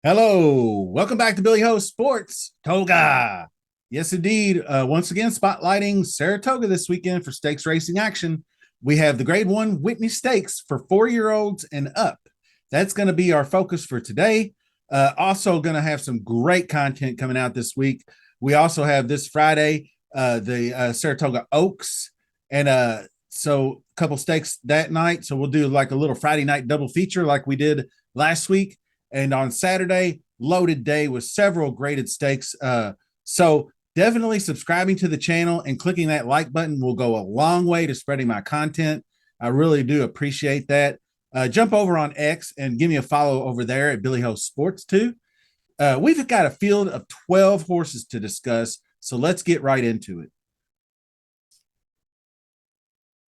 Hello, welcome back to Billy Ho Sports Toga. Yes, indeed. Once again, spotlighting Saratoga this weekend for stakes racing action. We have the Grade 1 Whitney Stakes for 4-year-olds and up. That's going to be our focus for today. Also, going to have some great content coming out this week. We also have this Friday the Saratoga Oaks, and so a couple stakes that night. So we'll do like a little Friday night double feature like we did last week. And on Saturday, loaded day with several graded stakes. So definitely subscribing to the channel and clicking that like button will go a long way to spreading my content. I really do appreciate that. Jump over on X and give me a follow over there at Billy Ho Sports too. We've got a field of 12 horses to discuss, so let's get right into it.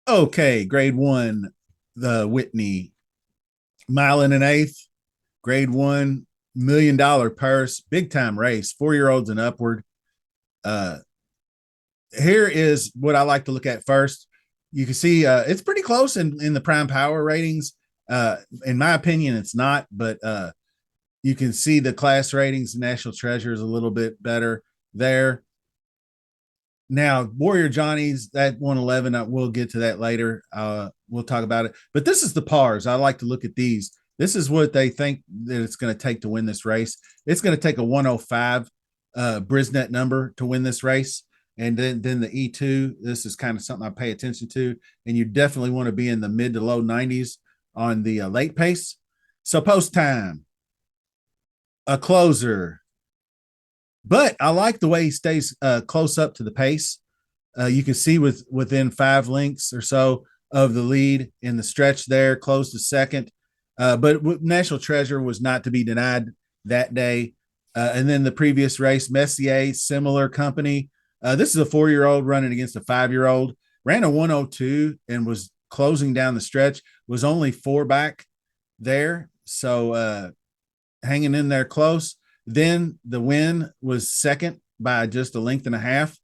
Okay, grade 1, the Whitney, mile and an eighth. Grade 1, $1 million purse, big time race, 4-year-olds and upward. Here is what I like to look at first. You can see it's pretty close in the prime power ratings. In my opinion, it's not, but you can see the class ratings. National Treasure is a little bit better there. Now, Warrior Johnny's that 111, we'll get to that later. We'll talk about it. But this is the pars. I like to look at these. This is what they think that it's going to take to win this race. It's going to take a 105 Brisnet number to win this race. And then the E2, this is kind of something I pay attention to. And you definitely want to be in the mid to low 90s on the late pace. So post time, a closer. But I like the way he stays close up to the pace. You can see within 5 lengths or so of the lead in the stretch there, close to second. But National Treasure was not to be denied that day. And then the previous race, Messier, similar company. This is a 4-year-old running against a 5-year-old. Ran a 102 and was closing down the stretch. Was only 4 back there. So hanging in there close. Then the win was second by just a length and a half.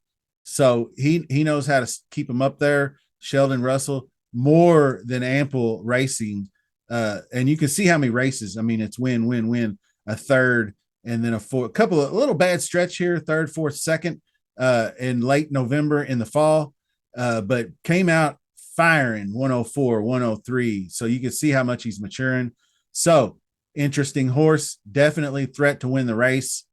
So he knows how to keep him up there. Sheldon Russell, more than ample racing. And you can see how many races. I mean, it's win, win, win, a third, and then a couple of a little bad stretch here, third, fourth, second, in late November in the fall, but came out firing 104, 103. So you can see how much he's maturing. So interesting horse, definitely threat to win the race.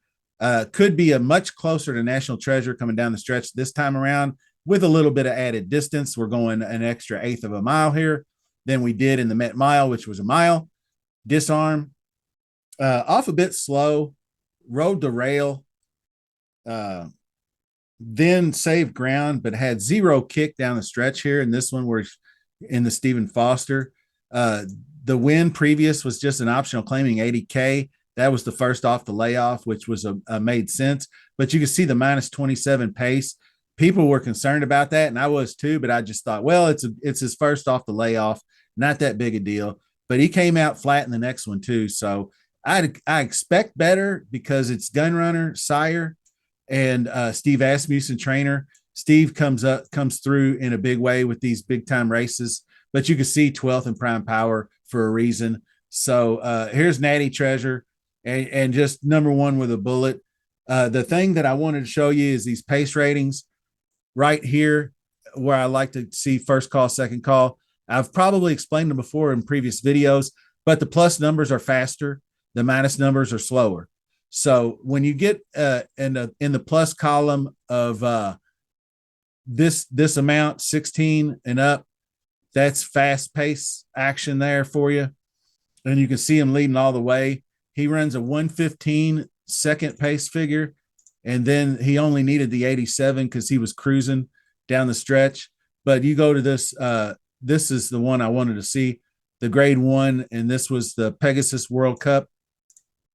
Could be a much closer to National Treasure coming down the stretch this time around with a little bit of added distance. We're going an extra 1/8 of a mile here than we did in the Met Mile, which was a mile. Disarm, off a bit slow, rode the rail, then saved ground, but had 0 kick down the stretch here. And this one, we're in the Stephen Foster. The win previous was just an optional claiming 80K. That was the first off the layoff, which was a made sense. But you can see the minus 27 pace. People were concerned about that, and I was too. But I just thought, well, it's his first off the layoff, not that big a deal. But he came out flat in the next one too. So I expect better because it's Gunrunner, Sire, and Steve Asmussen trainer. Steve comes through in a big way with these big time races. But you can see 12th in prime power for a reason. So here's Natty Treasure, and just number 1 with a bullet. The thing that I wanted to show you is these pace ratings right here, where I like to see first call, second call. I've probably explained them before in previous videos, but the plus numbers are faster. The minus numbers are slower. So when you get in the plus column of this amount, 16 and up, that's fast pace action there for you. And you can see him leading all the way. He runs a 115 second pace figure. And then he only needed the 87 because he was cruising down the stretch. But you go to this, this is the one I wanted to see, the grade 1. And this was the Pegasus World Cup.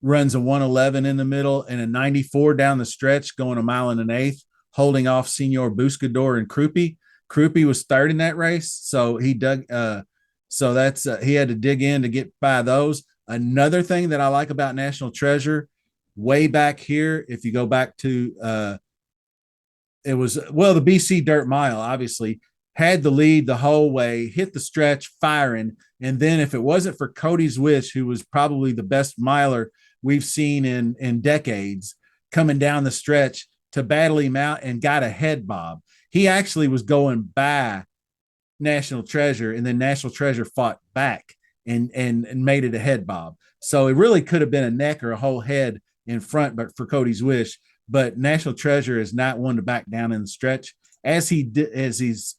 Runs a 111 in the middle and a 94 down the stretch, going 1 1/8 miles, holding off Senor Buscador and Krupe. Krupe was third in that race. So he dug, so that's, he had to dig in to get by those. Another thing that I like about National Treasure way back here. If you go back to it was the BC Dirt Mile, obviously had the lead the whole way, hit the stretch firing, and then if it wasn't for Cody's Wish, who was probably the best miler we've seen in decades, coming down the stretch to battle him out and got a head bob. He actually was going by National Treasure, and then National Treasure fought back and made it a head bob. So it really could have been a neck or a whole head in front, but for Cody's Wish. But National Treasure is not one to back down in the stretch, as he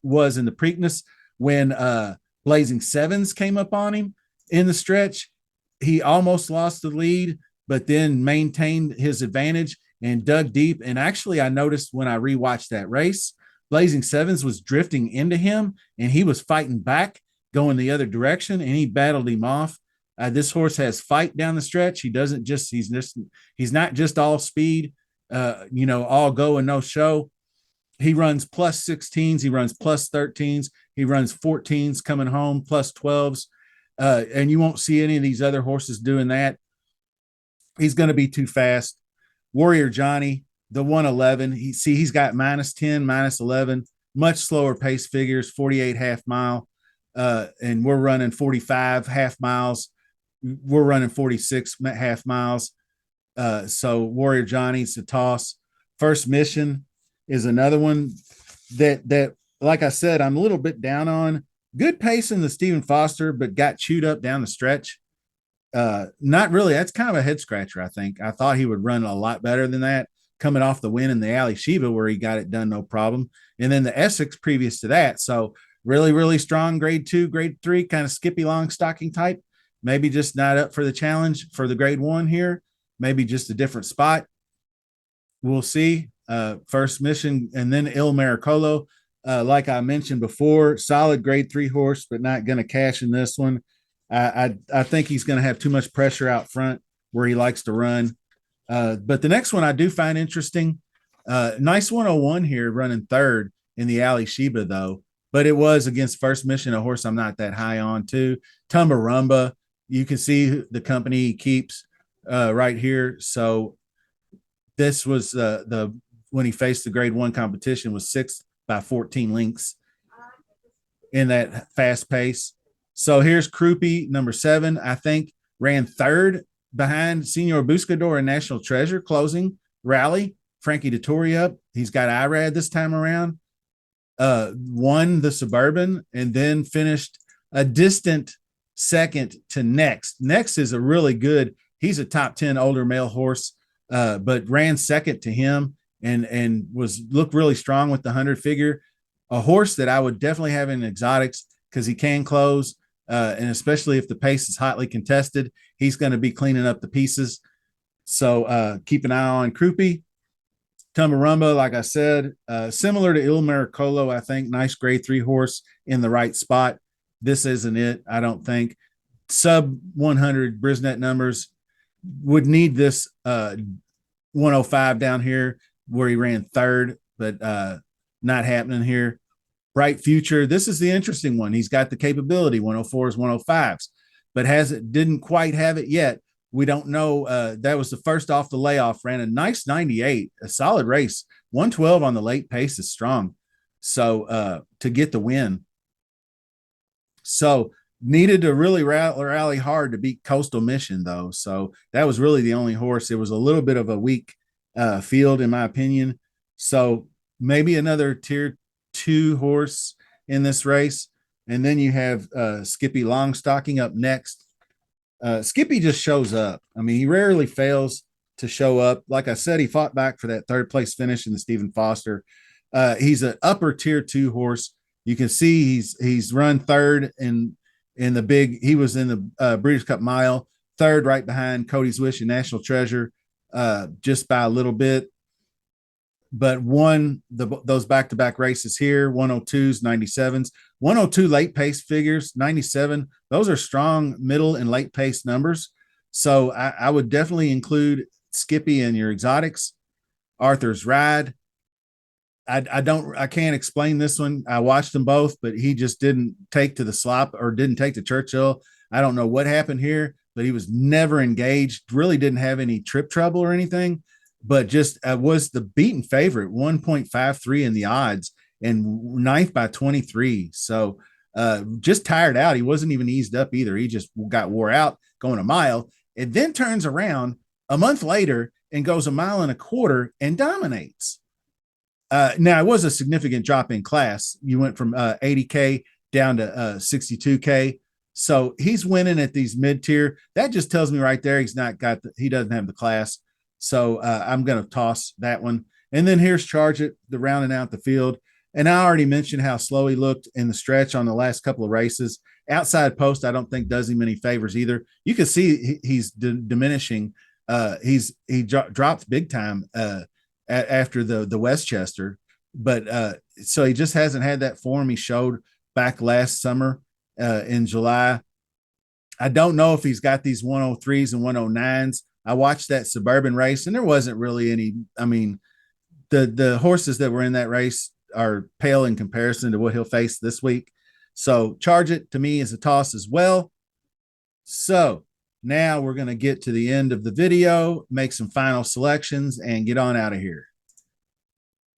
was in the Preakness when Blazing Sevens came up on him in the stretch. He almost lost the lead, but then maintained his advantage and dug deep. And actually, I noticed when I rewatched that race, Blazing Sevens was drifting into him, and he was fighting back, going the other direction, and he battled him off. This horse has fight down the stretch. He's not just all speed, all go and no show. He runs plus 16s, he runs plus 13s, he runs 14s coming home, plus 12s. And you won't see any of these other horses doing that. He's going to be too fast. Warrior Johnny, the 111, he's got minus 10, minus 11, much slower pace figures, 48 half mile. And we're running 45 half miles. We're running 46 half miles. So Warrior Johnny's a toss. First Mission is another one that, like I said, I'm a little bit down on. Good pace in the Stephen Foster, but got chewed up down the stretch. Not really. That's kind of a head scratcher, I think. I thought he would run a lot better than that, coming off the win in the Ali Sheba, where he got it done no problem. And then the Essex previous to that. So really, really strong grade 2, grade 3, kind of skippy long stocking type. Maybe just not up for the challenge for the grade 1 here. Maybe just a different spot. We'll see. First Mission, and then Il Miracolo. Like I mentioned before, solid grade 3 horse, but not going to cash in this one. I think he's going to have too much pressure out front where he likes to run. But the next one I do find interesting. Nice 101 here, running third in the Ali Sheba, though. But it was against First Mission, a horse I'm not that high on, too. Tumbarumba, you can see the company he keeps right here. So this was when he faced the grade 1 competition, was 6th by 14 lengths in that fast pace. So here's Krupe, number 7, I think, ran third behind Senor Buscador and National Treasure, closing rally. Frankie Dettori up. He's got IRAD this time around. Won the Suburban and then finished a distant second to Next. Next is a really good, he's a top 10 older male horse, but ran second to him and looked really strong with the 100 figure. A horse that I would definitely have in exotics because he can close, and especially if the pace is hotly contested, he's going to be cleaning up the pieces. So keep an eye on Krupe. Tumbarumba, like I said, similar to Il Miracolo, I think. Nice grade 3 horse in the right spot. This isn't it, I don't think. Sub 100 Brisnet numbers, would need this 105 down here where he ran third, but not happening here. Bright Future, this is the interesting one. He's got the capability, 104s, 105s, but didn't quite have it yet. We don't know. That was the first off the layoff, ran a nice 98, a solid race. 112 on the late pace is strong. So to get the win. So needed to really rally hard to beat Coastal Mission, though. So that was really the only horse. It was a little bit of a weak field, in my opinion. So maybe another tier 2 horse in this race. And then you have Skippy Longstocking up next. Skippy just shows up. I mean, he rarely fails to show up. Like I said, he fought back for that third place finish in the Stephen Foster. He's an upper tier 2 horse. You can see he's run third in the big. He was in the Breeders' Cup Mile, third right behind Cody's Wish and National Treasure, just by a little bit. But won those back-to-back races here, 102s, 97s, 102 late pace figures, 97. Those are strong middle and late pace numbers. So I would definitely include Skippy in your exotics. Arthur's Ride. I can't explain this one. I watched them both, but he just didn't take to the slop or didn't take to Churchill. I don't know what happened here, but he was never engaged, really didn't have any trip trouble or anything, but just was the beaten favorite, 1.53 in the odds and ninth by 23. So just tired out. He wasn't even eased up either. He just got wore out going a mile and then turns around a month later and goes a mile and a quarter and dominates. Now, it was a significant drop in class. You went from 80K down to 62K. So he's winning at these mid tier. That just tells me right there he doesn't have the class. So I'm going to toss that one. And then here's Charge It, the rounding out the field. And I already mentioned how slow he looked in the stretch on the last couple of races. Outside post, I don't think does him any favors either. You can see he's diminishing. He dropped big time after the Westchester, but so he just hasn't had that form he showed back last summer in July. I don't know if he's got these 103s and 109s. I watched that Suburban race, and there wasn't really any. I mean, the horses that were in that race are pale in comparison to what he'll face this week. So Charge It to me is a toss as well. So now we're going to get to the end of the video, make some final selections, and get on out of here.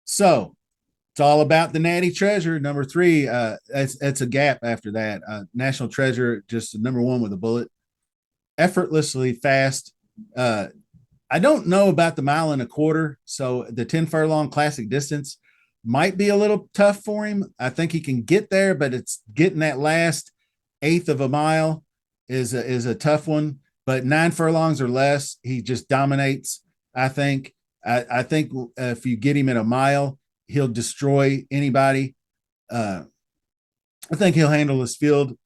So it's all about the Natty Treasure, number 3. It's a gap after that. National Treasure, just number 1 with a bullet. Effortlessly fast. I don't know about the mile and a quarter, so the 10 furlong classic distance might be a little tough for him. I think he can get there, but it's getting that last eighth of a mile is a tough one. But 9 furlongs or less, he just dominates. I think if you get him at a mile, he'll destroy anybody. I think he'll handle his field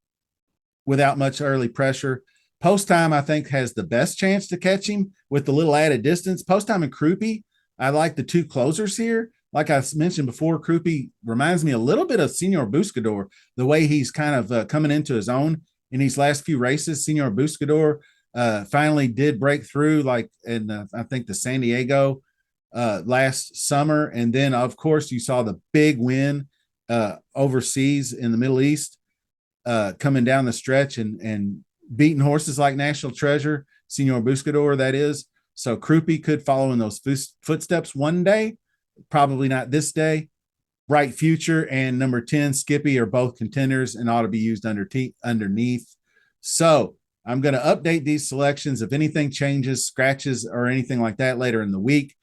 without much early pressure. Post time, I think, has the best chance to catch him with the little added distance. Post time and Krupe, I like the 2 closers here. Like I mentioned before, Krupe reminds me a little bit of Senor Buscador, the way he's kind of coming into his own in these last few races. Senor Buscador finally did break through, like in I think the San Diego last summer. And then, of course, you saw the big win overseas in the Middle East coming down the stretch and beating horses like National Treasure, Senor Buscador, that is. So Krupe could follow in those footsteps one day. Probably not this day. Bright Future and number 10 Skippy are both contenders and ought to be used underneath. So I'm going to update these selections. If anything changes, scratches, or anything like that later in the week,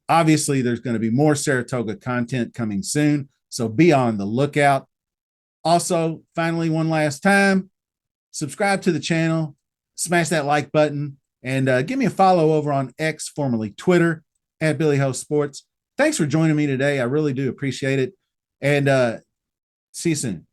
obviously there's going to be more Saratoga content coming soon. So be on the lookout. Also, finally, one last time, subscribe to the channel, smash that like button, and give me a follow over on X, formerly Twitter, at Billy Ho Sports. Thanks for joining me today. I really do appreciate it. And see you soon.